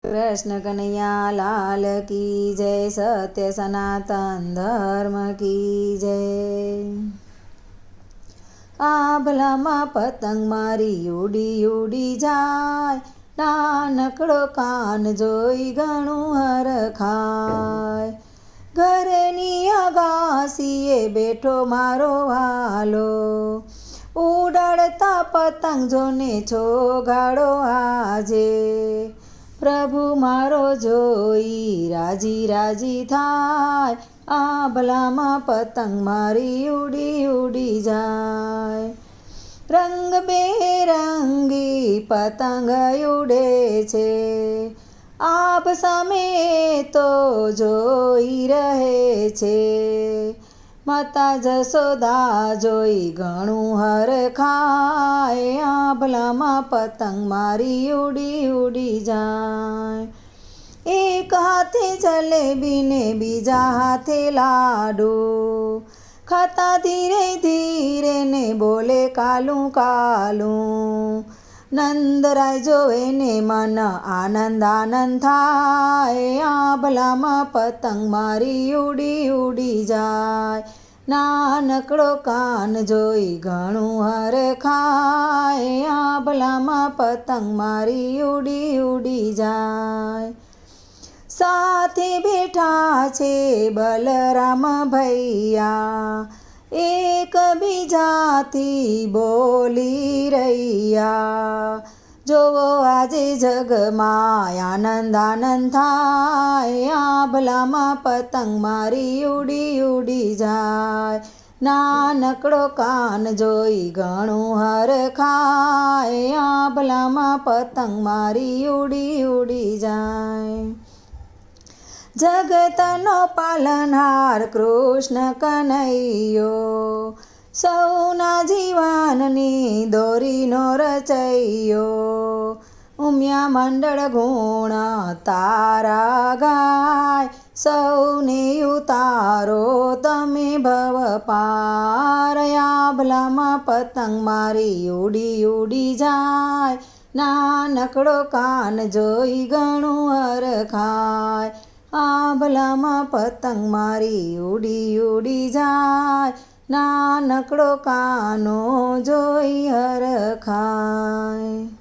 कृष्ण कन्हैया लाल की जय। सत्य सनातन धर्म की जय। આભલામાં પતંગ મારી ઉડી ઉડી જાય, નાનકડો કાન જોઈ ઘણું હરખાય. ઘરની અગાસીએ બેઠો મારો વાલો, ઉડાડતા પતંગ જોને છોગાડો આજે. પ્રભુ મારો જોઈ રાજી રાજી થાય, આભલામાં પતંગ મારી ઉડી ઉડી જાય. રંગબેરંગી પતંગ ઉડે છે, આભ સામે તો જોઈ રહે છે. માતા જશોદા જોઈ ઘણું હરખાય, આભલામાં પતંગ મારી ઉડી ઉડી જાય. એક હાથે જલેબી ને બીજા હાથે લાડુ, ખાતા ધીરે ધીરે ને બોલે કાલું કાલું. નંદરાય જોવે ને મન આનંદ આનંદ થાય, આભલામાં પતંગ મારી ઉડી ઉડી જાય. નાનકડો કાન જોઈ ઘણું હરખાય, આભલામાં પતંગ મારી ઉડી ઉડી જાય. સાથે બેઠા છે બલરામ ભૈયા, એકબીજાથી બોલી રહ્યા. જોવો આજે જગમાં આનંદ આનંદ થાય, આભલામાં પતંગ મારી ઉડી ઉડી જાય. નાનકડો કાન જોઈ ઘણું હરખાય, આભલામાં પતંગ મારી ઉડી ઉડી જાય. જગતનો પાલનહાર કૃષ્ણ કનૈયો, સૌના જીવનની દોરીનો રચૈયો. ઉમિયા મંડળ ગુણ તારા ગાય, સૌને ઉતારો તમે ભવ પાર. આભલામાં પતંગ મારી ઉડી ઉડી જાય, નાનકડો કાન જોઈ ઘણું હરખાય. આભલામાં પતંગ મારી ઉડી ઉડી જાય, નાનકડો કાનો જોઈ હરખાય.